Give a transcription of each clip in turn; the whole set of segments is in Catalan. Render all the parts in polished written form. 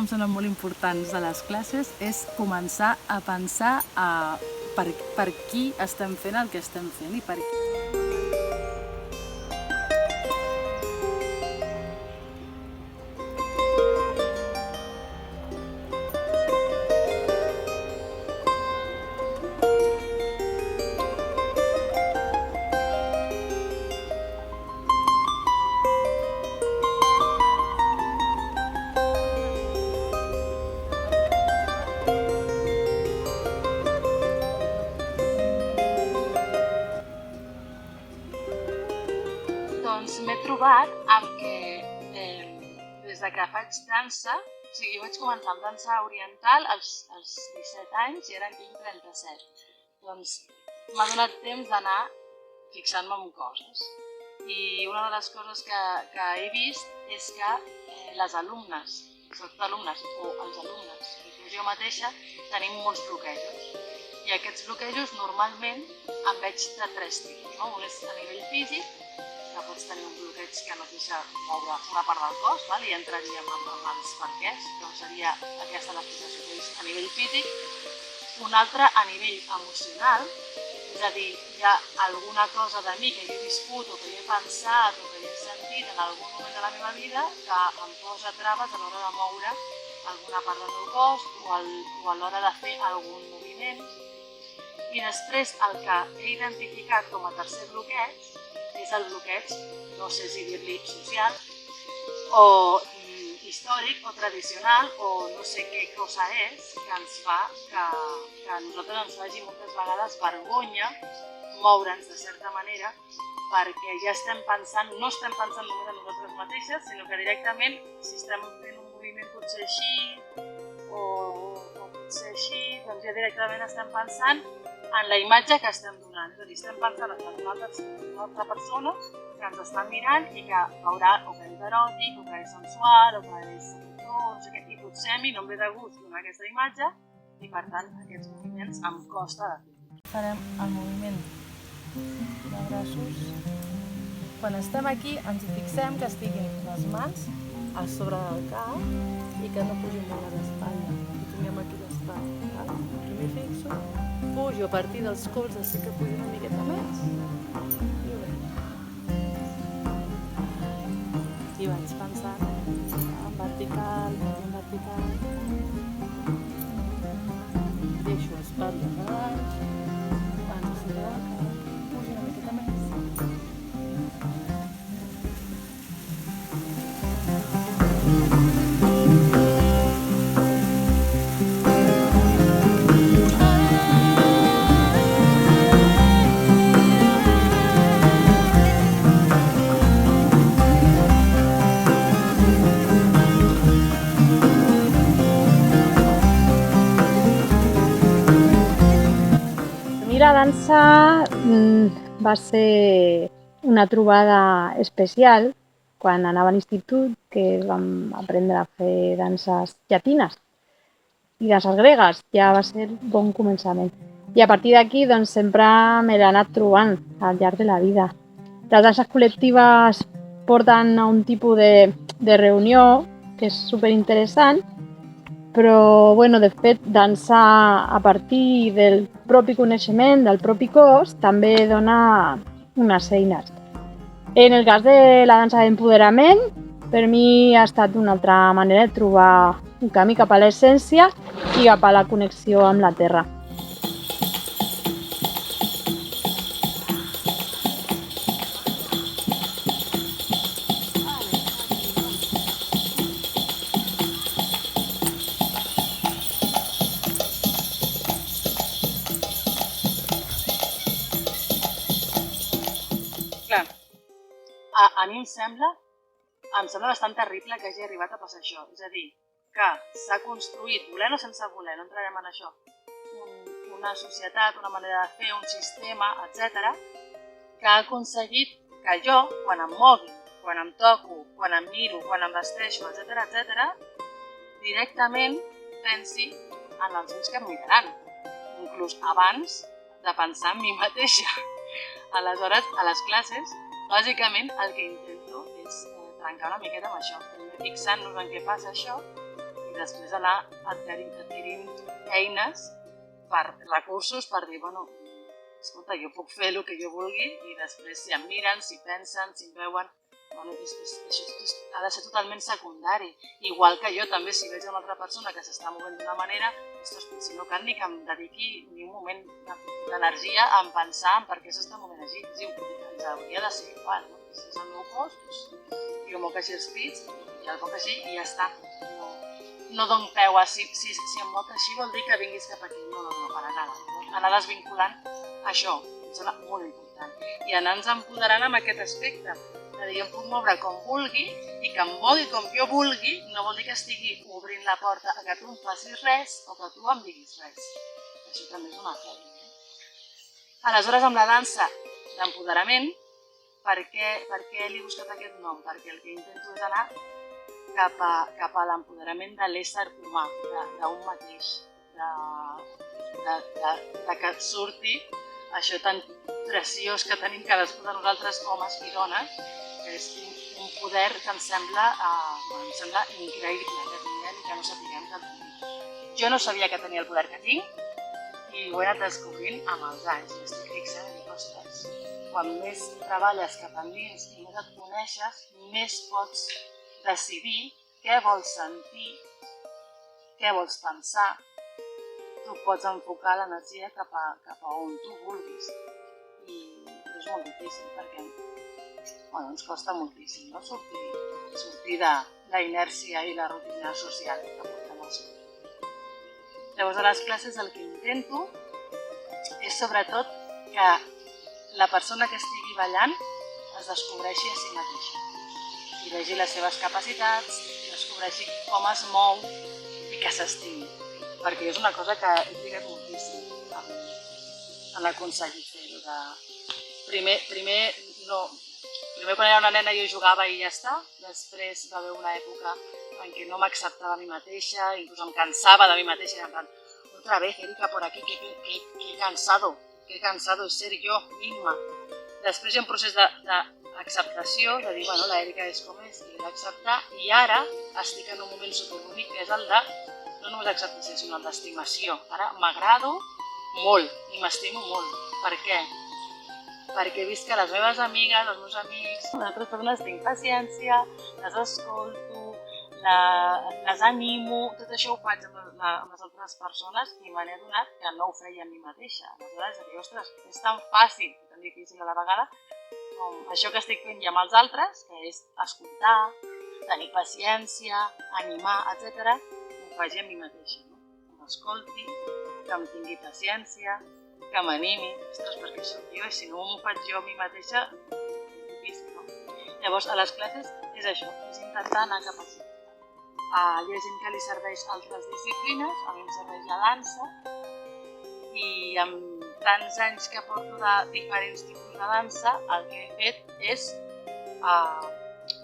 que em semblen molt importants de les classes és començar a pensar per qui estem fent el que estem fent i per què. Doncs m'he trobat amb que des de que faig dansa, o sigui, jo vaig començar amb dansa oriental als 17 anys i ara en tinc 37. Doncs m'ha donat temps d'anar fixant-me en coses. I una de les coses que he vist és que les alumnes, sobretot alumnes o els alumnes, inclús jo mateixa, tenim molts bloquejos. I aquests bloquejos normalment en veig de tres tipus. No? Un és a nivell físic, que pots tenir un bloqueig que no et deixa moure una part del cos, val? I entraríem amb els perquès, que seria aquesta l'explicació que he vist a nivell físic. Un altre a nivell emocional, és a dir, hi ha alguna cosa de mi que jo he viscut o que jo he pensat o que jo he sentit en algun moment de la meva vida que em posa traves a l'hora de moure alguna part del meu cos o a l'hora de fer algun moviment. I després el que he identificat com a tercer bloqueig és el bloqueig, no sé si dir-li social, o històric, o tradicional, o no sé què cosa és, que ens fa que a nosaltres ens faci moltes vegades vergonya moure'ns de certa manera, perquè ja estem pensant, no estem pensant només en nosaltres mateixes, sinó que directament, si estem fent un moviment potser així, o potser així, doncs ja directament estem pensant en la imatge que estem donant. És a dir, estem pensant en una altra persona que ens està mirant i que veurà o que és eròtic, o que és sensual, o que és seductor, no sé què, i potser a mi no em ve de gust donar aquesta imatge i per tant aquests moviments em costa de fer. Farem el moviment de braços. Quan estem aquí ens fixem que estiguin les mans a sobre del cap i que no pugin molt l'espatlla. I tinguem aquí l'espatlla. Primer fixo, pujo a partir dels colzes, sí que pujo una miqueta més. I vaig pensant en vertical, en vertical. Deixo l'espatlla per baix, mans a sobre del cap, pujo una miqueta més. La dansa va ser una trobada especial quan anava a l'institut, que vam aprendre a fer danses llatines i danses gregues. Ja va ser bon començament. I a partir d'aquí doncs, sempre me l'he anat trobant al llarg de la vida. Les danses col·lectives porten a un tipus de reunió que és superinteressant, però bueno, de fet, dansar a partir del propi coneixement, del propi cos, també dona unes eines. En el cas de la dansa d'empoderament, per mi ha estat una altra manera de trobar un camí cap a l'essència i cap a la connexió amb la terra. Clar, a mi em sembla bastant terrible que hagi arribat a passar això. És a dir, que s'ha construït, volent o sense voler, no entrarem en això, una societat, una manera de fer, un sistema, etc., que ha aconseguit que jo, quan em mogui, quan em toco, quan em miro, quan em vesteixo, etc., directament pensi en els ulls que em miraran, inclús abans de pensar en mi mateixa. Aleshores, a les classes, bàsicament el que intento és trencar una miqueta amb això, fixant-nos en què passa això i després anar adquirint eines, recursos per dir, bueno, escolta, jo puc fer el que jo vulgui i després si em miren, si pensen, si em veuen, bueno, això ha de ser totalment secundari. Igual que jo també, si veig una altra persona que s'està movent d'una manera, si no cal ni que em dediqui ni un moment d'energia a pensar en per què s'està movent així. Ens hauria de ser igual, no? Si és el meu cos, jo moc així els pits i el moc així i ja està. No dono peu a si em moc així vol dir que vinguis cap aquí. No, per anar. Anar desvinculant això, em sembla molt important. I anar-nos empoderant amb aquest aspecte. És a dir, jo em puc moure com vulgui i que em mogui com jo vulgui no vol dir que estigui obrint la porta a que tu em facis res o que tu em diguis res. Això també és una feina. Aleshores, amb la dansa d'empoderament, per què li he buscat aquest nom? Perquè el que intento és anar cap a l'empoderament de l'ésser humà, d'un mateix, de que surti això tan preciós que tenim cadascú de nosaltres, homes i dones, que és un poder que em sembla increïble que tinguem i que no sapiguem que tenim. Jo no sabia que tenia el poder que tinc i ho he anat descobrint amb els anys. M'estic fixant i dic, ostres, quan més treballes cap endins i més et coneixes, més pots decidir què vols sentir, què vols pensar. Tu pots enfocar l'energia cap a on tu vulguis. I és molt difícil perquè ens costa moltíssim, no? Sortir de la inèrcia i la rutina social que portem al seu. Llavors, a les classes el que intento és sobretot que la persona que estigui ballant es descobreixi a si mateixa i vegi les seves capacitats, descobreixi com es mou i que s'estimi. Perquè és una cosa que he trigat moltíssim en aconseguir fer-ho. Primer quan era una nena jo jugava i ja està, després va haver una època en què no m'acceptava a mi mateixa, inclús em cansava de mi mateixa, i em plan, otra vez, Erika, por aquí, que cansado de ser yo misma. Després hi ha un procés d'acceptació, de dir, bueno, l'Erika és com és, i l'acceptar, i ara estic en un moment superbonic, que és el de, no només acceptació, sinó el d'estimació. Ara m'agrado molt i m'estimo molt. Per què? Perquè he vist que les meves amigues, els meus amics, altres persones tinc paciència, les escolto, les animo, tot això ho faig amb les altres persones i me n'he adonat que no ho feia a mi mateixa. Aleshores, dic, ostres, és tan fàcil i tan difícil a la vegada com això que estic fent ja amb els altres, que és escoltar, tenir paciència, animar, etc., ho faig a mi mateixa. Que m'escolti, que em tingui paciència, que m'animi, ostres, perquè soc jo, i si no m'ho faig jo a mi mateixa, és difícil, no? Llavors, a les classes és això, és intentar anar cap aquí. Hi ha gent que li serveix altres disciplines, a mi em serveix la dansa, i amb tants anys que porto de diferents tipus de dansa, el que he fet és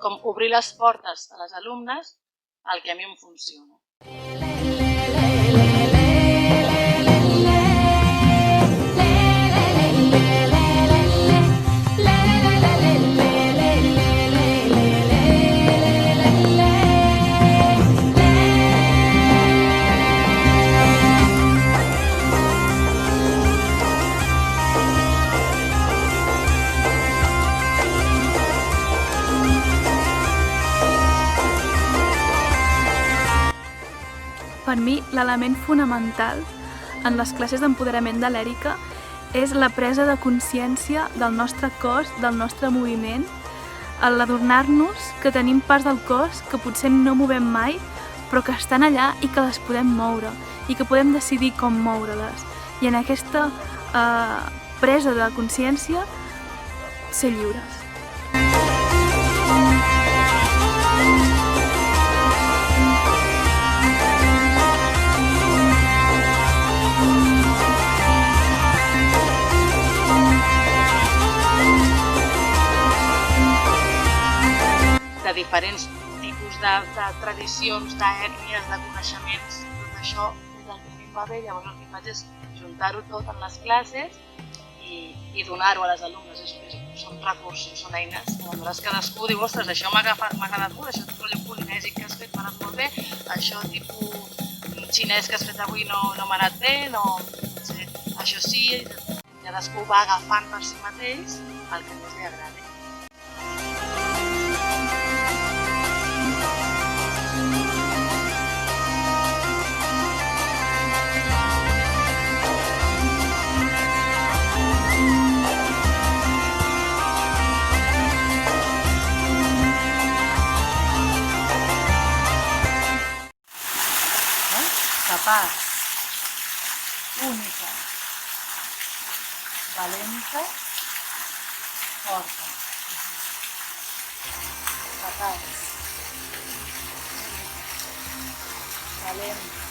com obrir les portes a les alumnes al que a mi em funciona. Per mi, l'element fonamental en les classes d'empoderament de l'Erika és la presa de consciència del nostre cos, del nostre moviment, l'adonar-nos que tenim parts del cos que potser no movem mai, però que estan allà i que les podem moure i que podem decidir com moure-les. I en aquesta presa de consciència, ser lliures. De diferents tipus de tradicions, d'ètnies, de coneixements, tot això és el que a mi em va bé, llavors el que faig és juntar-ho tot en les classes i donar-ho a les alumnes. Són recursos, són eines. Aleshores cadascú diu, ostres, això m'ha quedat molt, això tipus polinèsic que has fet m'ha anat molt bé, això tipus xinès que has fet avui no m'ha anat bé, no sé, això sí, cadascú va agafant per si mateix el que més li agrada. Capaz, única, valenta, forta. Capaç, única, valenta,